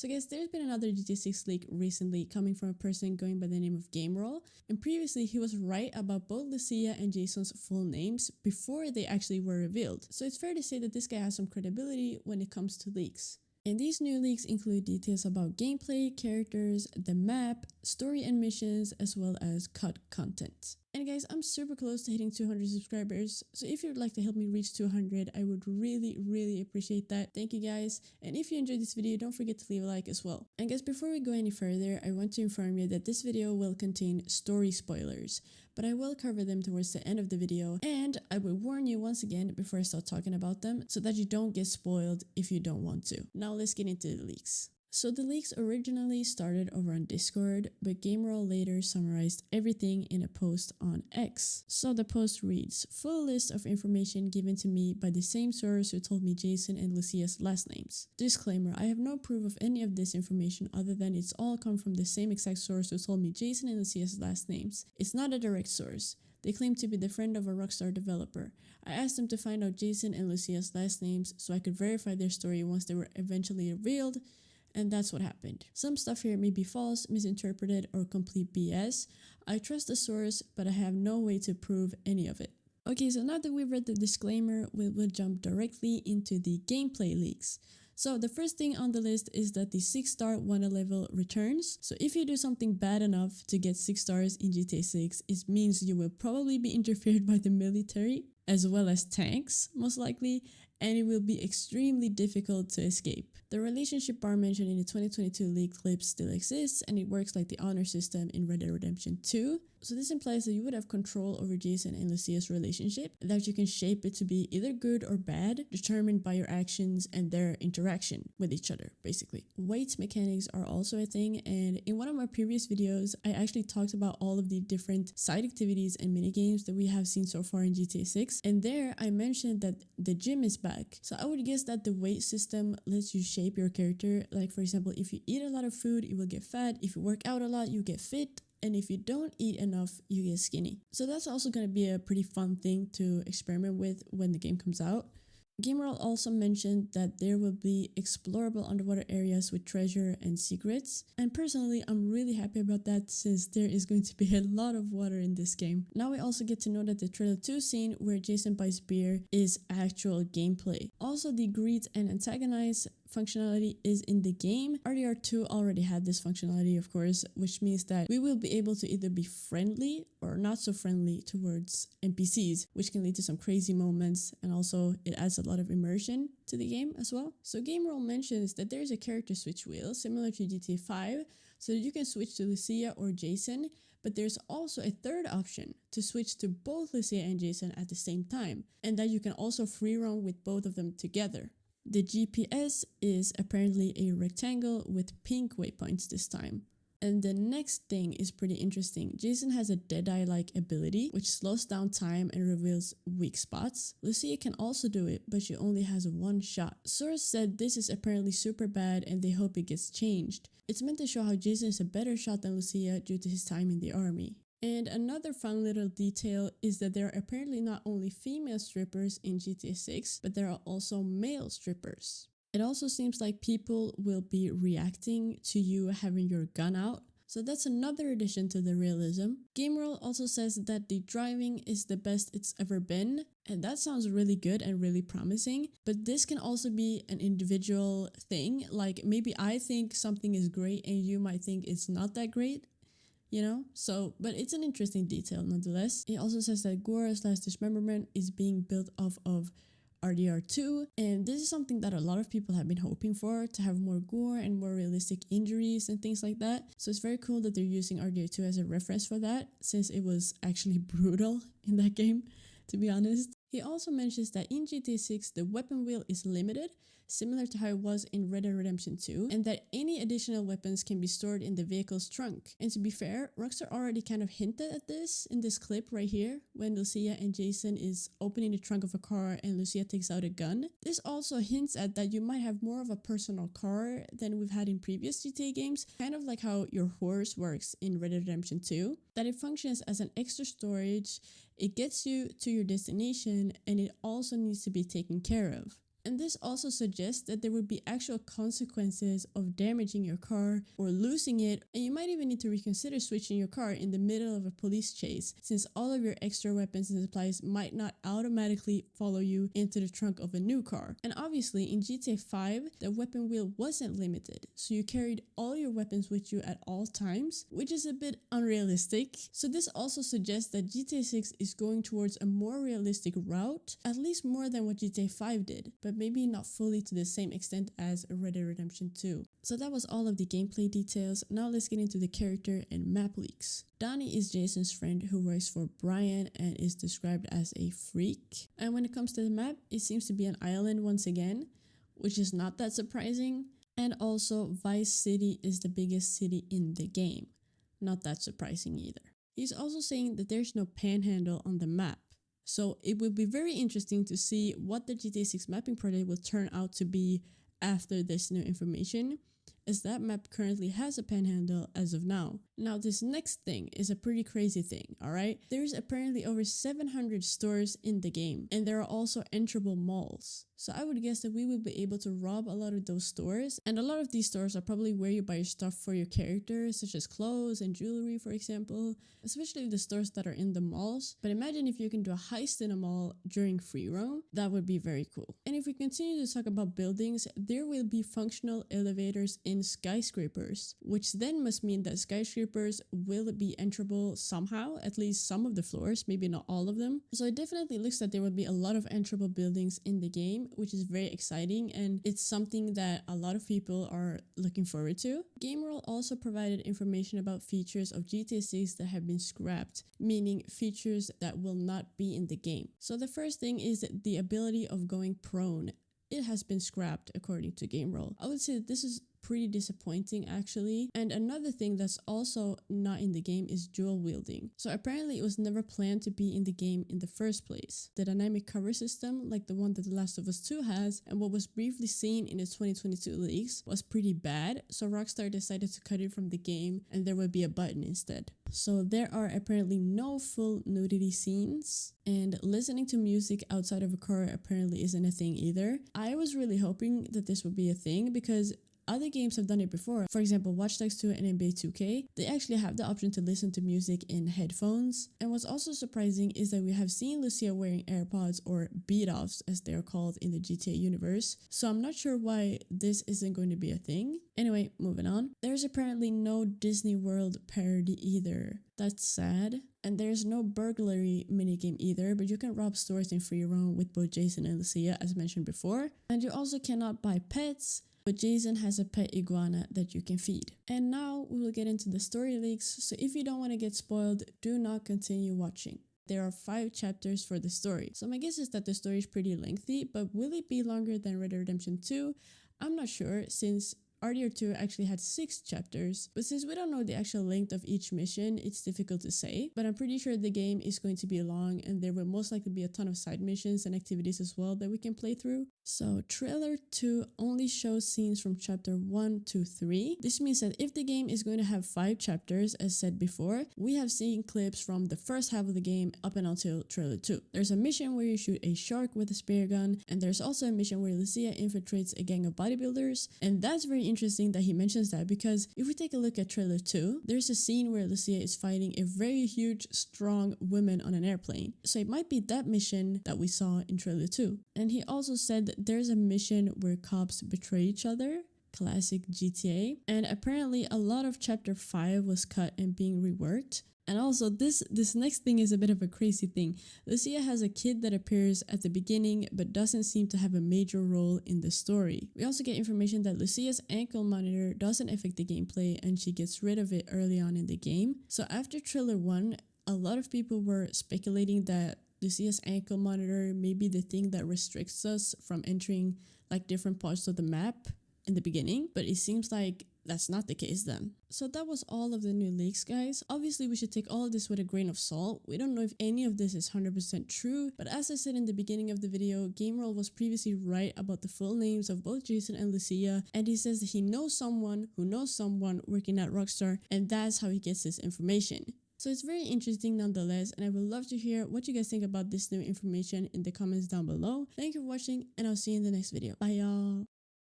So guys, there's been another GTA 6 leak recently coming from a person going by the name of GameRoll, and previously he was right about both Lucia and Jason's full names before they actually were revealed. So it's fair to say that this guy has some credibility when it comes to leaks. And these new leaks include details about gameplay, characters, the map, story and missions, as well as cut content. And guys, I'm super close to hitting 200 subscribers, so if you'd like to help me reach 200, I would really appreciate that. Thank you guys, and if you enjoyed this video, don't forget to leave a like as well. And guys, before we go any further, I want to inform you that this video will contain story spoilers, but I will cover them towards the end of the video, and I will warn you once again before I start talking about them, so that you don't get spoiled if you don't want to. Now let's get into the leaks. So the leaks originally started over on Discord, but GameRoll later summarized everything in a post on X. So the post reads, full list of information given to me by the same source who told me Jason and Lucia's last names. Disclaimer, I have no proof of any of this information other than it's all come from the same exact source who told me Jason and Lucia's last names. It's not a direct source. They claim to be the friend of a Rockstar developer. I asked them to find out Jason and Lucia's last names so I could verify their story once they were eventually revealed, and that's what happened. Some stuff here may be false, misinterpreted, or complete BS. I trust the source, but I have no way to prove any of it. Okay, so now that we've read the disclaimer, we'll jump directly into the gameplay leaks. So the first thing on the list is that the 6-star wonder level returns. So if you do something bad enough to get 6 stars in GTA 6, it means you will probably be interfered by the military, as well as tanks, most likely, and it will be extremely difficult to escape. The relationship bar mentioned in the 2022 leak clip still exists, and it works like the honor system in Red Dead Redemption 2. So this implies that you would have control over Jason and Lucia's relationship, that you can shape it to be either good or bad, determined by your actions and their interaction with each other, basically. Weight mechanics are also a thing, and in one of my previous videos, I actually talked about all of the different side activities and minigames that we have seen so far in GTA 6, and there I mentioned that the gym is back. So I would guess that the weight system lets you shape your character. Like for example, if you eat a lot of food, you will get fat. If you work out a lot, you get fit. And if you don't eat enough, you get skinny. So that's also going to be a pretty fun thing to experiment with when the game comes out. GameRoll also mentioned that there will be explorable underwater areas with treasure and secrets. And personally, I'm really happy about that since there is going to be a lot of water in this game. Now we also get to know that the Trailer 2 scene where Jason buys beer is actual gameplay. Also, the greet and antagonize functionality is in the game. RDR2 already had this functionality, of course, which means that we will be able to either be friendly or not so friendly towards NPCs, which can lead to some crazy moments, and also it adds a lot of immersion to the game as well. So GameRoll mentions that there's a character switch wheel similar to GTA 5, so that you can switch to Lucia or Jason, but there's also a third option to switch to both Lucia and Jason at the same time, and that you can also free roam with both of them together. The GPS is apparently a rectangle with pink waypoints this time. And the next thing is pretty interesting. Jason has a Deadeye-like ability, which slows down time and reveals weak spots. Lucia can also do it, but she only has one shot. Source said this is apparently super bad and they hope it gets changed. It's meant to show how Jason is a better shot than Lucia due to his time in the army. And another fun little detail is that there are apparently not only female strippers in GTA 6, but there are also male strippers. It also seems like people will be reacting to you having your gun out, so that's another addition to the realism. GameRoll also says that the driving is the best it's ever been, and that sounds really good and really promising, but this can also be an individual thing. Like maybe I think something is great and you might think it's not that great. You know, but it's an interesting detail nonetheless. It also says that gore/dismemberment is being built off of RDR2, and this is something that a lot of people have been hoping for, to have more gore and more realistic injuries and things like that. So it's very cool that they're using RDR2 as a reference for that, since it was actually brutal in that game, to be honest. He also mentions that in GTA 6, the weapon wheel is limited, similar to how it was in Red Dead Redemption 2, and that any additional weapons can be stored in the vehicle's trunk. And to be fair, Rockstar already kind of hinted at this in this clip right here, when Lucia and Jason is opening the trunk of a car and Lucia takes out a gun. This also hints at that you might have more of a personal car than we've had in previous GTA games, kind of like how your horse works in Red Dead Redemption 2, that it functions as an extra storage, it gets you to your destination, and it also needs to be taken care of. And this also suggests that there would be actual consequences of damaging your car or losing it, and you might even need to reconsider switching your car in the middle of a police chase, since all of your extra weapons and supplies might not automatically follow you into the trunk of a new car. And obviously in GTA 5, the weapon wheel wasn't limited, so you carried all your weapons with you at all times, which is a bit unrealistic. So this also suggests that GTA 6 is going towards a more realistic route, at least more than what GTA 5 did, but maybe not fully to the same extent as Red Dead Redemption 2. So that was all of the gameplay details. Now let's get into the character and map leaks. Donnie is Jason's friend who works for Brian and is described as a freak. And when it comes to the map, it seems to be an island once again, which is not that surprising. And also, Vice City is the biggest city in the game. Not that surprising either. He's also saying that there's no panhandle on the map. So it will be very interesting to see what the GTA 6 mapping project will turn out to be after this new information, as that map currently has a panhandle as of now. Now this next thing is a pretty crazy thing, alright? There's apparently over 700 stores in the game, and there are also enterable malls. So I would guess that we will be able to rob a lot of those stores, and a lot of these stores are probably where you buy your stuff for your characters, such as clothes and jewelry, for example, especially the stores that are in the malls. But imagine if you can do a heist in a mall during free roam, that would be very cool. And if we continue to talk about buildings, there will be functional elevators in skyscrapers, which then must mean that skyscrapers will be enterable somehow, at least some of the floors, maybe not all of them. So it definitely looks like there will be a lot of enterable buildings in the game, which is very exciting, and it's something that a lot of people are looking forward to. GameRoll also provided information about features of GTA 6 that have been scrapped, meaning features that will not be in the game. So the first thing is the ability of going prone. It has been scrapped according to GameRoll. I would say that this is pretty disappointing actually. And another thing that's also not in the game is dual wielding. So apparently it was never planned to be in the game in the first place. The dynamic cover system, like the one that The Last of Us 2 has, and what was briefly seen in the 2022 leaks, was pretty bad. So Rockstar decided to cut it from the game and there will be a button instead. So there are apparently no full nudity scenes, and listening to music outside of a car apparently isn't a thing either. I was really hoping that this would be a thing because other games have done it before. For example, Watch Dogs 2 and NBA 2K, they actually have the option to listen to music in headphones. And what's also surprising is that we have seen Lucia wearing AirPods, or beat-offs as they're called in the GTA universe. So I'm not sure why this isn't going to be a thing. Anyway, moving on. There's apparently no Disney World parody either. That's sad. And there's no burglary minigame either, but you can rob stores in free roam with both Jason and Lucia as mentioned before. And you also cannot buy pets, but Jason has a pet iguana that you can feed. And now we will get into the story leaks, so if you don't want to get spoiled, do not continue watching. There are 5 chapters for the story. So my guess is that the story is pretty lengthy, but will it be longer than Red Dead Redemption 2? I'm not sure, since RDR2 actually had 6 chapters, but since we don't know the actual length of each mission, it's difficult to say. But I'm pretty sure the game is going to be long, and there will most likely be a ton of side missions and activities as well that we can play through. So trailer 2 only shows scenes from chapter 1 to 3. This means that if the game is going to have 5 chapters, as said before, we have seen clips from the first half of the game up and until trailer 2. There's a mission where you shoot a shark with a spear gun, and there's also a mission where Lucia infiltrates a gang of bodybuilders, and that's very interesting that he mentions that, because if we take a look at trailer 2, there's a scene where Lucia is fighting a very huge, strong woman on an airplane. So it might be that mission that we saw in trailer 2. And he also said that there's a mission where cops betray each other. Classic GTA. And apparently a lot of chapter 5 was cut and being reworked. And also this next thing is a bit of a crazy thing. Lucia has a kid that appears at the beginning but doesn't seem to have a major role in the story. We also get information that Lucia's ankle monitor doesn't affect the gameplay and she gets rid of it early on in the game. So after trailer 1, a lot of people were speculating that Lucia's ankle monitor may be the thing that restricts us from entering like different parts of the map in the beginning, but it seems like that's not the case then. So that was all of the new leaks, guys. Obviously, we should take all of this with a grain of salt. We don't know if any of this is 100% true, but as I said in the beginning of the video, GameRoll was previously right about the full names of both Jason and Lucia, and he says that he knows someone who knows someone working at Rockstar, and that's how he gets this information. So it's very interesting nonetheless, and I would love to hear what you guys think about this new information in the comments down below. Thank you for watching, and I'll see you in the next video. Bye y'all!